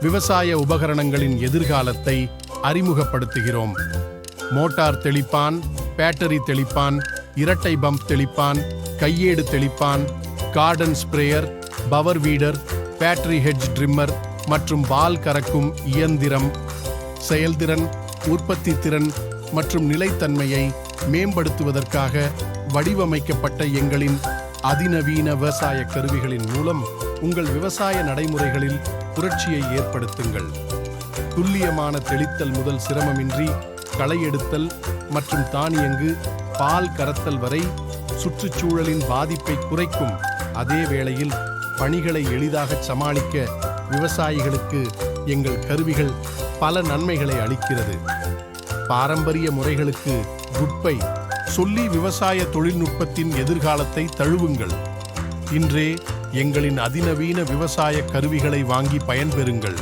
விவசாய உபகரணங்களின் எதிர்காலத்தை அறிமுகப்படுத்துகிறோம். மோட்டார் தெளிப்பான், பேட்டரி தெளிப்பான், இரட்டை பம்ப் தெளிப்பான், கையேடு தெளிப்பான், garden sprayer, power weeder, battery hedge trimmer மற்றும் வால் கறக்கும் இயந்திரம் செயல்திறன், உற்பத்தி திறன் மற்றும் நிலைத்தன்மையை மேம்படுத்துவதற்காக வடிவமைக்கப்பட்ட எங்களின் அதிநவீன விவசாய கருவிகளின் மூலம் உங்கள் விவசாய நடைமுறைகளில் புரட்சியை ஏற்படுத்துங்கள். துல்லியமான தெளித்தல் முதல் சிரமமின்றி களை எடுத்தல் மற்றும் தானியங்கு பால் கறத்தல் வரை சுற்றுச்சூழலின் பாதிப்பை குறைக்கும் அதே வேளையில் பணிகளை எளிதாக சமாளிக்க விவசாயிகளுக்கு எங்கள் கருவிகள் பல நன்மைகளை அளிக்கிறது. பாரம்பரிய முறைகளுக்கு குட்பை சொல்லி விவசாய தொழில்நுட்பத்தின் எதிர்காலத்தை தழுவுங்கள். இன்றே எங்களின் அதிநவீன விவசாய கருவிகளை வாங்கி பயன்பெறுங்கள்.